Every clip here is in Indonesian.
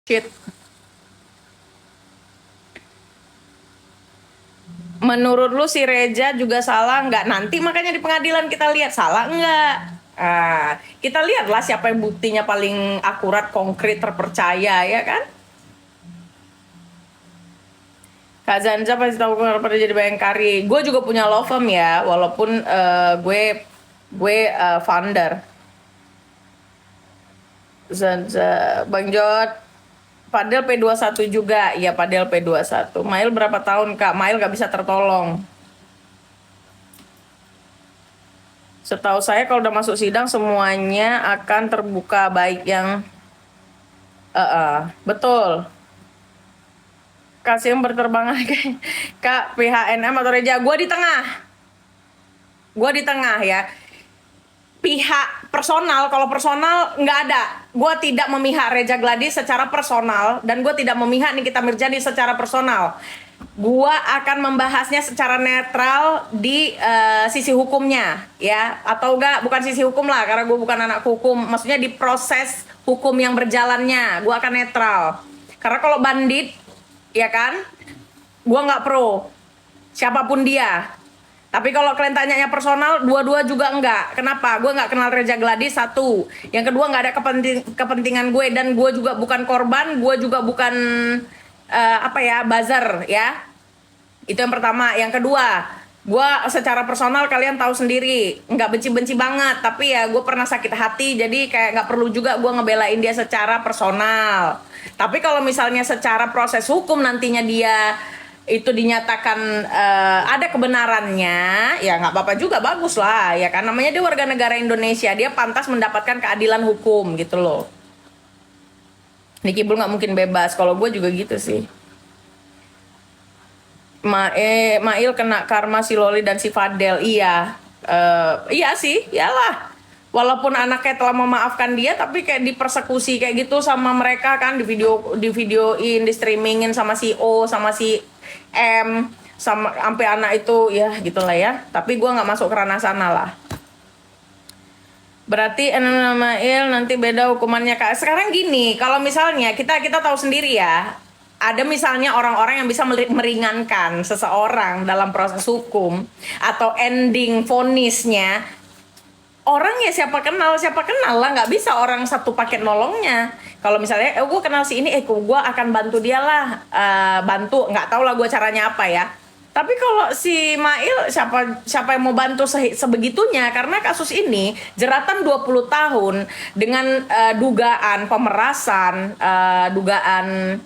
Shit. Menurut lu si Reja juga salah nggak? Nanti makanya di pengadilan kita lihat salah nggak. Kita lihatlah siapa yang buktinya paling akurat, konkret, terpercaya, ya kan? Kak Zanza pasti tahu gue pernah jadi Bayangkari. Gue juga punya law firm ya, walaupun gue founder. Zanza, Bang Jod, Padel P21 juga. Iya, Padel P21. Mail berapa tahun, Kak? Mail nggak bisa tertolong. Setahu saya kalau udah masuk sidang semuanya akan terbuka, baik yang betul. Kasih yang berterbangan Kak, PHNM atau Reja, gue di tengah ya. Pihak personal, kalau personal nggak ada. Gue tidak memihak Reja Gladys secara personal, dan gue tidak memihak Nikita Mirjani secara personal. Gue akan membahasnya secara netral di sisi hukumnya, ya, atau enggak, bukan sisi hukum lah, karena gue bukan anak hukum. Maksudnya di proses hukum yang berjalannya, gue akan netral. Karena kalau bandit, ya kan, gue nggak pro siapapun dia. Tapi kalau kalian tanyanya personal, dua-dua juga enggak. Kenapa? Gue nggak kenal Reja Gladys, satu. Yang kedua, nggak ada kepentingan gue, dan gue juga bukan korban, gue juga bukan buzzer ya. Itu yang pertama. Yang kedua, gue secara personal kalian tahu sendiri, nggak benci-benci banget, tapi ya gue pernah sakit hati, jadi kayak nggak perlu juga gue ngebelain dia secara personal. Tapi kalau misalnya secara proses hukum nantinya dia itu dinyatakan ada kebenarannya, ya nggak apa-apa juga, bagus lah, ya kan, namanya dia warga negara Indonesia, dia pantas mendapatkan keadilan hukum gitu loh. Niki Bul nggak mungkin bebas, kalau gue juga gitu sih. Mail kena karma si Loli dan si Fadel. Iya. Iya sih, iyalah. Walaupun anaknya telah memaafkan dia, tapi kayak dipersekusi kayak gitu sama mereka kan, di videoin, di streamingin sama si O, sama si M, sama sampai anak itu, ya gitulah ya. Tapi gua nggak masuk ke ranah sana lah. Berarti Mail nanti beda hukumannya, Kak. Sekarang gini, kalau misalnya kita tahu sendiri ya, ada misalnya orang-orang yang bisa meringankan seseorang dalam proses hukum atau ending vonisnya. Orang ya siapa kenal lah, nggak bisa orang satu paket nolongnya. Kalau misalnya gue kenal si ini, gue akan bantu dia lah, bantu, nggak tahu lah gue caranya apa ya. Tapi kalau si Mail, siapa yang mau bantu sebegitunya, karena kasus ini jeratan 20 tahun dengan dugaan pemerasan, dugaan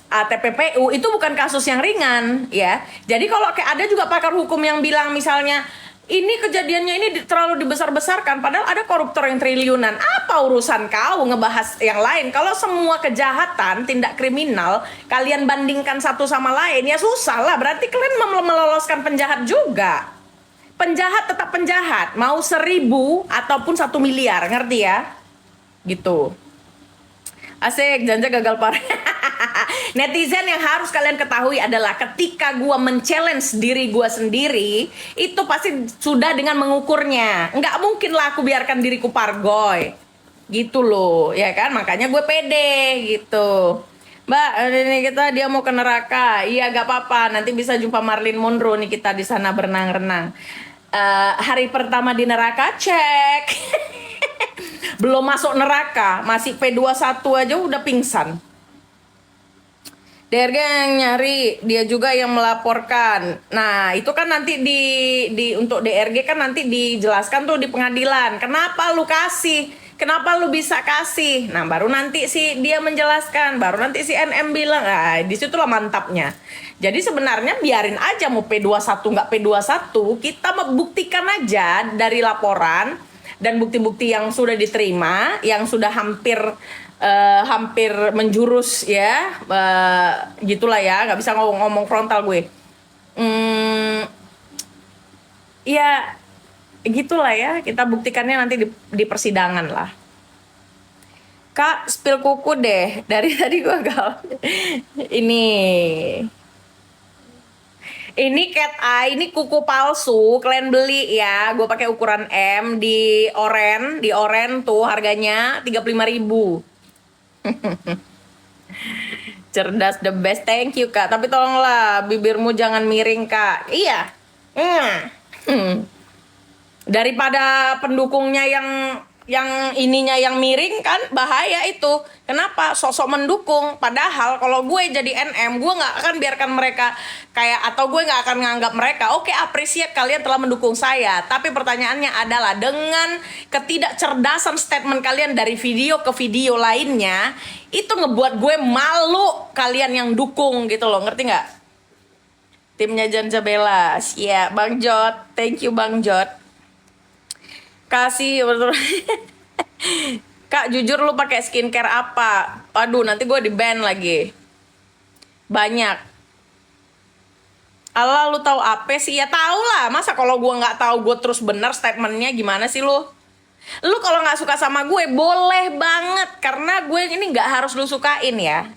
TPPU, itu bukan kasus yang ringan ya. Jadi kalau kayak ada juga pakar hukum yang bilang misalnya ini kejadiannya ini terlalu dibesar-besarkan, padahal ada koruptor yang triliunan. Apa urusan kau ngebahas yang lain? Kalau semua kejahatan, tindak kriminal, kalian bandingkan satu sama lain, ya susah lah. Berarti kalian meloloskan penjahat juga. Penjahat tetap penjahat, mau 1.000 ataupun 1 miliar, ngerti ya? Gitu. Asik, Janja gagal parah. Netizen, yang harus kalian ketahui adalah ketika gue men-challenge diri gue sendiri, itu pasti sudah dengan mengukurnya. Nggak mungkin lah aku biarkan diriku pargoy. Gitu loh, ya kan? Makanya gue pede gitu. Mbak, ini kita dia mau ke neraka. Iya, gak apa-apa. Nanti bisa jumpa Marilyn Monroe nih kita di sana berenang-renang. Hari pertama di neraka, cek. Belum masuk neraka, masih P21 aja udah pingsan. DRG yang nyari, dia juga yang melaporkan. Nah, itu kan nanti di untuk DRG kan nanti dijelaskan tuh di pengadilan. Kenapa lu kasih? Kenapa lu bisa kasih? Nah, baru nanti si dia menjelaskan, baru nanti si NM bilang, disitulah mantapnya. Jadi sebenarnya biarin aja mau P21 nggak P21, kita membuktikan aja dari laporan dan bukti-bukti yang sudah diterima, yang sudah hampir menjurus ya, gitulah ya, nggak bisa ngomong frontal gue. Ya gitulah ya, kita buktikannya nanti di persidangan lah. Kak, spill kuku deh, dari tadi gue gal. Ini cat eye, ini kuku palsu, kalian beli ya. Gue pakai ukuran M di oren tuh harganya 35.000. Cerdas the best. Thank you, Kak. Tapi tolonglah bibirmu jangan miring, Kak. Iya. Hmm. Daripada pendukungnya yang ininya yang miring kan bahaya itu. Kenapa? Sosok mendukung. Padahal kalau gue jadi NM, gue nggak akan biarkan mereka kayak, atau gue nggak akan nganggap mereka oke, appreciate kalian telah mendukung saya. Tapi pertanyaannya adalah dengan ketidakcerdasan statement kalian dari video ke video lainnya, itu ngebuat gue malu kalian yang dukung gitu loh, ngerti nggak? Timnya Janjabela, ya Bang Jot, thank you Bang Jot. Kasih betul. Kak, jujur lu pakai skincare apa? Aduh, nanti gue di ban lagi. Banyak. Allah, lu tahu apa sih? Ya tahu lah. Masa kalau gue nggak tahu gue terus bener statementnya gimana sih lu? Lu kalau nggak suka sama gue boleh banget, karena gue ini nggak harus lu sukain ya.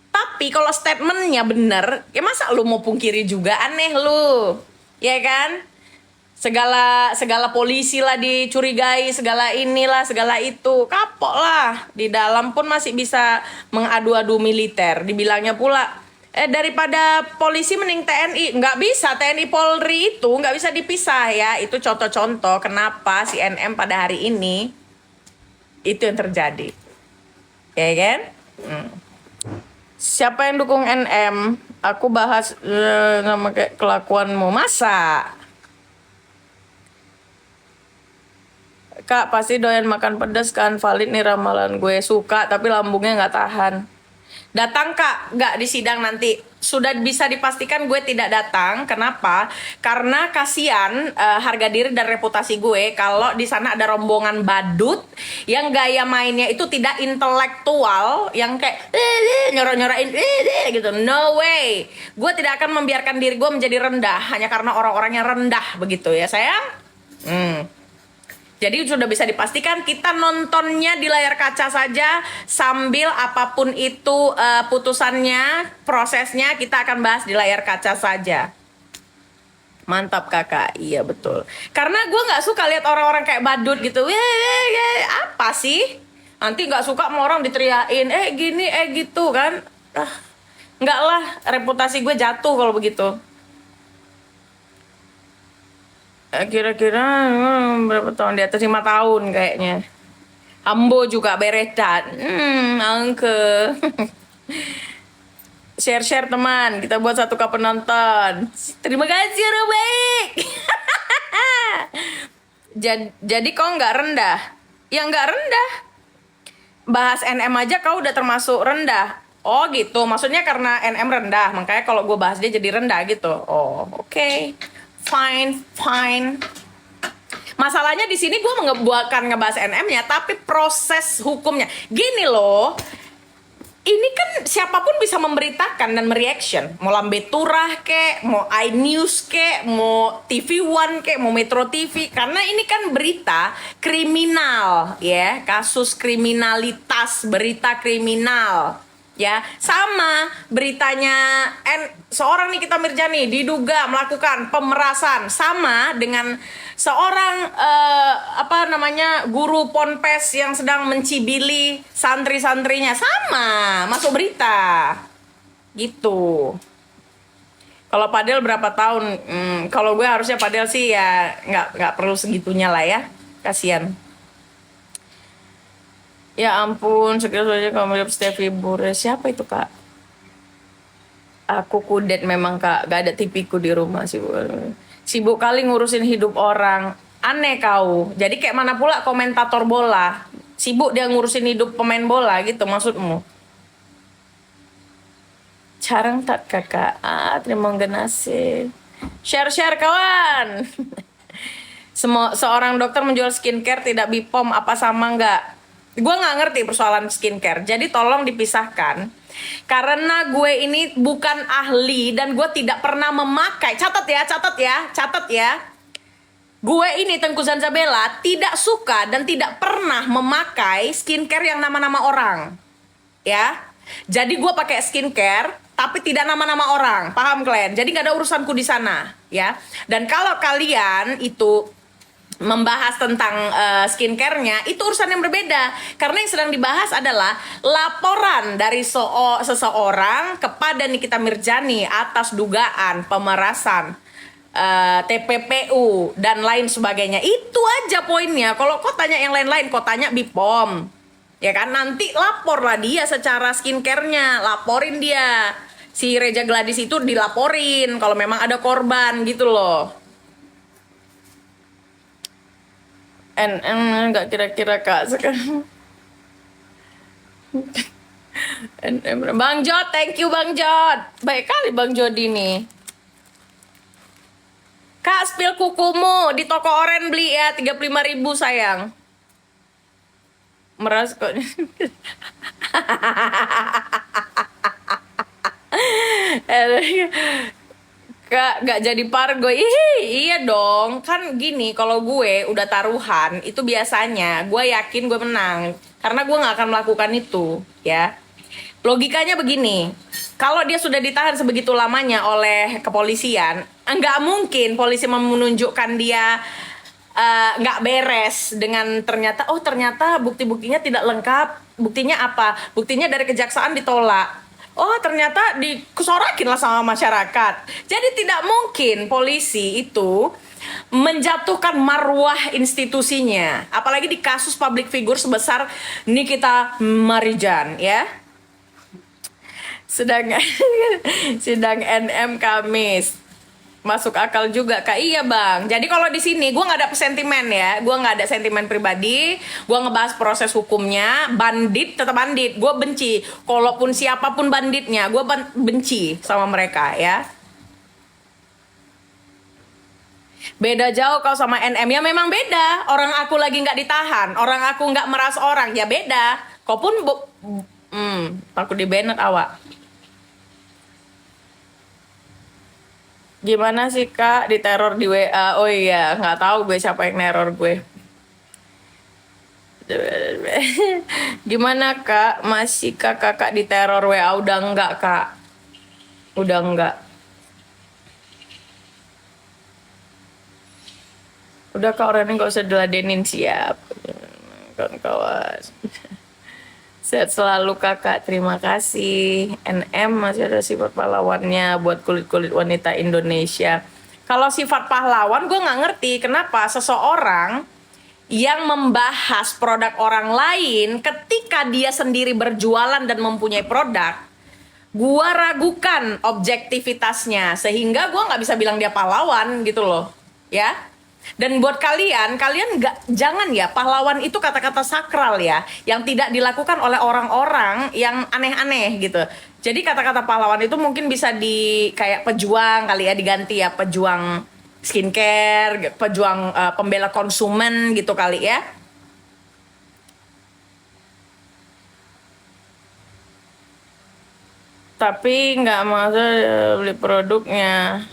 Tapi kalau statementnya bener, ya masa lu mau pungkiri juga, aneh lu, ya kan? Segala polisi lah dicurigai, segala inilah, segala itu, kapok lah. Di dalam pun masih bisa mengadu-adu militer. Dibilangnya pula, daripada polisi mending TNI. Nggak bisa, TNI Polri itu nggak bisa dipisah ya. Itu contoh-contoh kenapa si NM pada hari ini itu yang terjadi, ya kan? Siapa yang dukung NM? Aku bahas nama kayak kelakuanmu, masa? Kak, pasti doyan makan pedas kan? Valid nih ramalan gue. Suka, tapi lambungnya nggak tahan. Datang, Kak. Nggak di sidang nanti. Sudah bisa dipastikan gue tidak datang. Kenapa? Karena kasihan harga diri dan reputasi gue kalau di sana ada rombongan badut yang gaya mainnya itu tidak intelektual, yang kayak nyorok-nyorokin gitu. No way. Gue tidak akan membiarkan diri gue menjadi rendah hanya karena orang-orangnya rendah begitu ya, sayang. Jadi sudah bisa dipastikan kita nontonnya di layar kaca saja, sambil apapun itu putusannya, prosesnya kita akan bahas di layar kaca saja. Mantap kakak, iya betul. Karena gue nggak suka lihat orang-orang kayak badut gitu. Apa sih? Nanti nggak suka sama orang diteriakin, gini, gitu kan? Nggak lah, reputasi gue jatuh kalau begitu. Kira-kira berapa tahun? Di atas 5 tahun kayaknya. Ambo juga beretan. Angke. Share-share teman. Kita buat 1K penonton. Terima kasih orang baik. Jadi kau nggak rendah? Ya nggak rendah. Bahas NM aja kau udah termasuk rendah. Oh gitu. Maksudnya karena NM rendah, makanya kalau gue bahas dia jadi rendah gitu. Oh oke. Fine. Masalahnya di sini gue bukan ngebahas NM-nya, tapi proses hukumnya. Gini loh, ini kan siapapun bisa memberitakan dan mereaction. Mau Lambe Turah kek, mau iNews kek, mau TV One kek, mau Metro TV. Karena ini kan berita kriminal, ya, kasus kriminalitas, berita kriminal. Ya, sama beritanya seorang Nikita Mirjani diduga melakukan pemerasan, sama dengan seorang guru ponpes yang sedang mencibili santri-santrinya, sama masuk berita gitu. Kalau Padel berapa tahun? Kalau gue harusnya Padel sih ya nggak perlu segitunya lah ya, kasihan. Ya ampun, sekilas saja kamu lihat Stevie Bure. Siapa itu, Kak? Aku kudet memang, Kak. Gak ada tipiku di rumah sih. Sibuk kali ngurusin hidup orang. Aneh kau. Jadi kayak mana pula komentator bola. Sibuk dia ngurusin hidup pemain bola gitu maksudmu. Jarang tak, Kakak? Terima kasih. Share-share kawan. Seorang dokter menjual skincare tidak BPOM, apa sama nggak? Gue nggak ngerti persoalan skincare, jadi tolong dipisahkan. Karena gue ini bukan ahli dan gue tidak pernah memakai. Catat ya. Gue ini Tengku Zanzabela tidak suka dan tidak pernah memakai skincare yang nama-nama orang. Ya, jadi gue pakai skincare tapi tidak nama-nama orang, paham kalian? Jadi nggak ada urusanku di sana, ya. Dan kalau kalian itu membahas tentang skincare-nya, itu urusan yang berbeda. Karena yang sedang dibahas adalah laporan dari seseorang kepada Nikita Mirjani atas dugaan pemerasan, TPPU dan lain sebagainya. Itu aja poinnya. Kalau kau tanya yang lain-lain, kau tanya BPOM, ya kan? Nanti laporlah dia secara skincare-nya, laporin dia. Si Reja Gladys itu dilaporin kalau memang ada korban gitu loh. Nggak kira-kira kak sekarang. Bang Jod, thank you Bang Jod. Baik kali Bang Jody nih. Kak, spill kukumu di toko oren beli ya, 35.000 sayang. Meras kok. Kak, gak jadi pargo. Iya dong. Kan gini, kalau gue udah taruhan, itu biasanya gue yakin gue menang. Karena gue gak akan melakukan itu, ya. Logikanya begini, kalau dia sudah ditahan sebegitu lamanya oleh kepolisian, nggak mungkin polisi menunjukkan dia nggak beres dengan ternyata bukti-buktinya tidak lengkap. Buktinya apa? Buktinya dari kejaksaan ditolak. Oh ternyata dikesorakin lah sama masyarakat. Jadi tidak mungkin polisi itu menjatuhkan marwah institusinya. Apalagi di kasus public figure sebesar Nikita Mirzani ya. Sedang sidang NM Kamis. Masuk akal juga Kak. Iya Bang. Jadi kalau di sini gue nggak ada sentimen ya. Gue nggak ada sentimen pribadi. Gue ngebahas proses hukumnya. Bandit tetap bandit. Gue benci. Kalaupun siapapun banditnya, gue benci sama mereka ya. Beda jauh kau sama NM. Ya memang beda. Orang aku lagi nggak ditahan. Orang aku nggak meras orang. Ya beda. Kau pun aku di banned awak. Gimana sih Kak diteror di WA? Oh iya, nggak tahu gue siapa yang neror gue. Gimana Kak? Masih Kakak diteror WA? Udah enggak Kak? Udah enggak. Udah Kak, orang ini nggak usah diladenin, siap. Kawan-kawan. Sehat selalu Kakak, terima kasih. NM masih ada sifat pahlawannya buat kulit-kulit wanita Indonesia. Kalau sifat pahlawan gue nggak ngerti kenapa seseorang yang membahas produk orang lain ketika dia sendiri berjualan dan mempunyai produk, gue ragukan objektivitasnya sehingga gue nggak bisa bilang dia pahlawan gitu loh, ya. Dan buat kalian jangan ya, pahlawan itu kata-kata sakral ya, yang tidak dilakukan oleh orang-orang yang aneh-aneh gitu. Jadi kata-kata pahlawan itu mungkin bisa kayak pejuang kali ya, diganti ya, pejuang skincare, pejuang pembela konsumen gitu kali ya. Tapi nggak maksud beli produknya.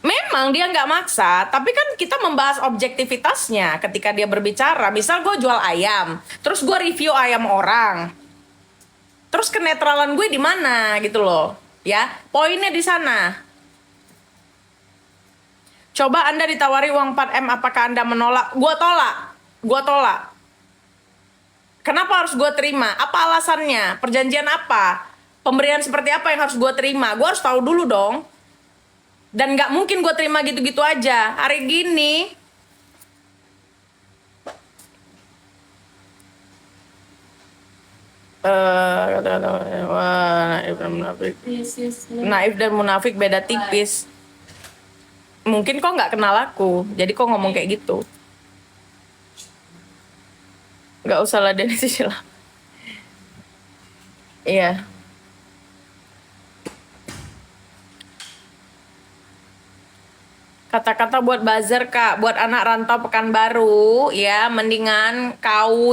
Memang dia nggak maksa, tapi kan kita membahas objektivitasnya ketika dia berbicara. Misal gue jual ayam, terus gue review ayam orang, terus kenetralan gue di mana gitu loh, ya? Poinnya di sana. Coba Anda ditawari uang 4M, apakah Anda menolak? Gue tolak. Kenapa harus gue terima? Apa alasannya? Perjanjian apa? Pemberian seperti apa yang harus gue terima? Gue harus tahu dulu dong. Dan nggak mungkin gue terima gitu-gitu aja. Hari gini, naif dan munafik. Naif dan munafik beda tipis. Mungkin kok nggak kenal aku, jadi kok ngomong kayak gitu. Nggak usah lah Denny Sila. Iya. Kata-kata buat buzzer Kak, buat anak rantau Pekanbaru ya, mendingan kau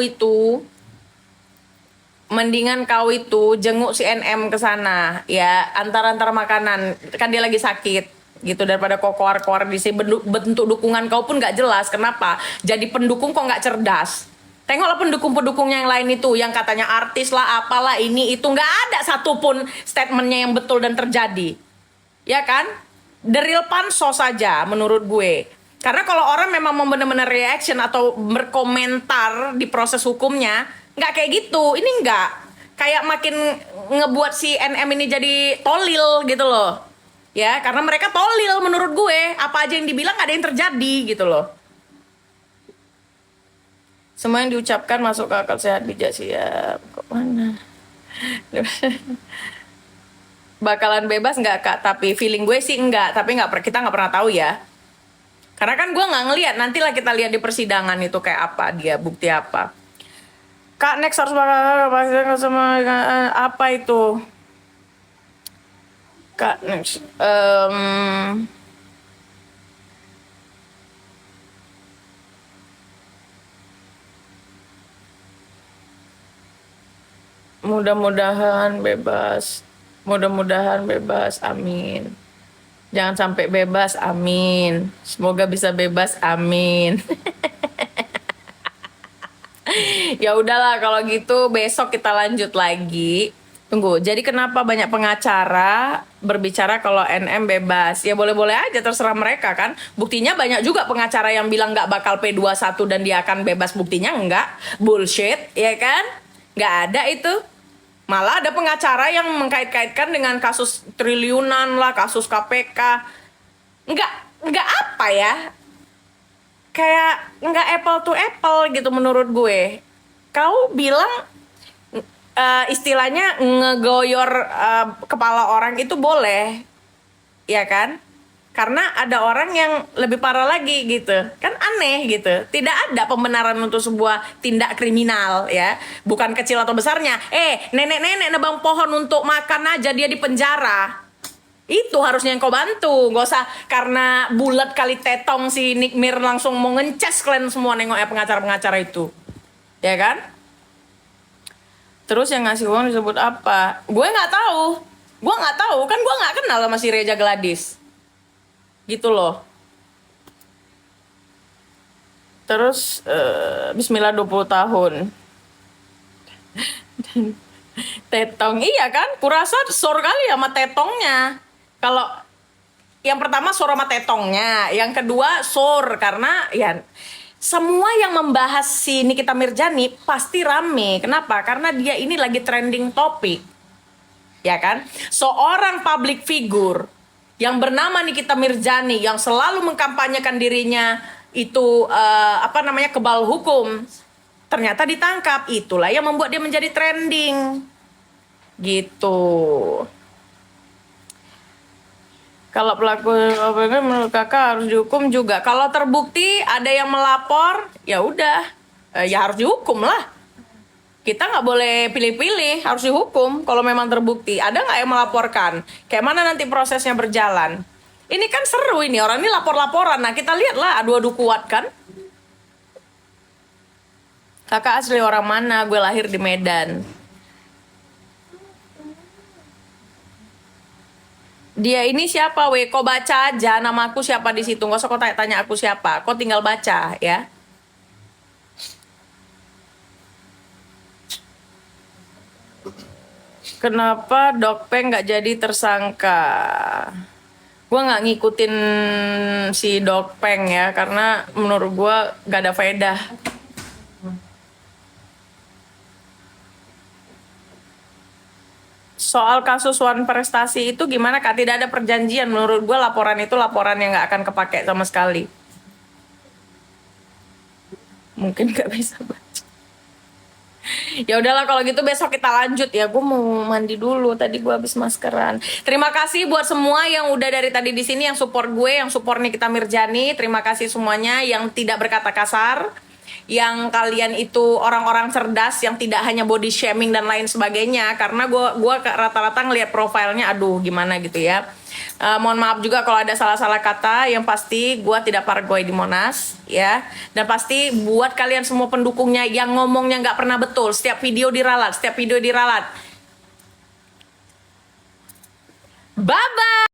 jenguk si NM ke sana ya, antar-antar makanan, kan dia lagi sakit gitu, daripada kau koar-koar di sini. Bentuk dukungan kau pun nggak jelas. Kenapa? Jadi pendukung kok nggak cerdas. Tengoklah pendukung-pendukungnya yang lain itu, yang katanya artis lah, apalah ini itu, nggak ada satupun statementnya yang betul dan terjadi, ya kan? The real pansos saja menurut gue. Karena kalau orang memang mau benar-benar reaction atau berkomentar di proses hukumnya, nggak kayak gitu. Ini nggak. Kayak makin ngebuat si NM ini jadi tolil gitu loh. Ya, karena mereka tolil menurut gue. Apa aja yang dibilang ada yang terjadi gitu loh. Semua yang diucapkan masuk ke akal sehat, bijak, siap. Kok mana? Bakalan bebas nggak Kak? Tapi feeling gue sih enggak. Tapi kita nggak pernah tahu ya. Karena kan gue nggak ngelihat, nantilah kita lihat di persidangan itu kayak apa dia, bukti apa. Kak, next harus bakal sama apa itu? Kak, next. Mudah-mudahan bebas. Mudah-mudahan bebas, amin. Jangan sampai bebas, amin. Semoga bisa bebas, amin. Ya udahlah kalau gitu besok kita lanjut lagi. Tunggu, jadi kenapa banyak pengacara berbicara kalau NM bebas? Ya boleh-boleh aja, terserah mereka kan. Buktinya banyak juga pengacara yang bilang nggak bakal P21 dan dia akan bebas. Buktinya enggak, bullshit, ya kan? Nggak ada itu. Malah ada pengacara yang mengkait-kaitkan dengan kasus triliunan lah, kasus KPK. Nggak apa ya, kayak nggak apple to apple gitu menurut gue. Kau bilang istilahnya ngegoyor kepala orang itu boleh, ya kan? Karena ada orang yang lebih parah lagi gitu. Kan aneh gitu. Tidak ada pembenaran untuk sebuah tindak kriminal ya. Bukan kecil atau besarnya. Nenek-nenek nebang pohon untuk makan aja dia di penjara. Itu harusnya yang kau bantu. Gak usah karena bulat kali tetong si Nick Mir langsung mau ngeces kalian semua nengok ya pengacara-pengacara itu. Ya kan? Terus yang ngasih uang disebut apa? Gue nggak tahu. Gue nggak tahu. Kan gue nggak kenal sama si Reja Gladys. Gitu loh. Terus Bismillah 20 tahun. Tetong, iya kan? Kurasa sor kali sama tetongnya. Kalau yang pertama sor sama tetongnya, yang kedua sor karena ya semua yang membahas si Nikita Mirjani pasti rame. Kenapa? Karena dia ini lagi trending topik. Ya kan? Seorang public figure yang bernama Nikita Mirjani yang selalu mengkampanyekan dirinya itu kebal hukum, ternyata ditangkap. Itulah yang membuat dia menjadi trending gitu. Kalau pelaku menurut kakak harus dihukum juga. Kalau terbukti ada yang melapor, ya udah, ya harus dihukum lah. Kita nggak boleh pilih-pilih, harus dihukum kalau memang terbukti. Ada nggak yang melaporkan? Kayak mana nanti prosesnya berjalan? Ini kan seru ini, orang ini lapor-laporan. Nah kita lihatlah adu-adu kuat kan. Kakak asli orang mana? Gue lahir di Medan. Dia ini siapa we? Kau baca aja nama aku siapa di situ. Gak usah kau tanya aku siapa. Kau tinggal baca ya. Kenapa Dokpeng nggak jadi tersangka? Gue nggak ngikutin si Dokpeng ya, karena menurut gue nggak ada faedah. Soal kasus Wan Prestasi itu gimana Kak? Tidak ada perjanjian. Menurut gue laporan itu laporan yang nggak akan kepake sama sekali. Mungkin nggak bisa baca. Ya udahlah kalau gitu besok kita lanjut ya. Gue mau mandi dulu. Tadi gue habis maskeran. Terima kasih buat semua yang udah dari tadi di sini yang support gue, yang support Nikita Mirjani. Terima kasih semuanya yang tidak berkata kasar, yang kalian itu orang-orang cerdas yang tidak hanya body shaming dan lain sebagainya. Karena gue rata-rata ngelihat profilnya, aduh gimana gitu ya. Mohon maaf juga kalau ada salah-salah kata. Yang pasti gue tidak pargoy di Monas ya. Dan pasti buat kalian semua pendukungnya yang ngomongnya nggak pernah betul, setiap video diralat, Bye bye.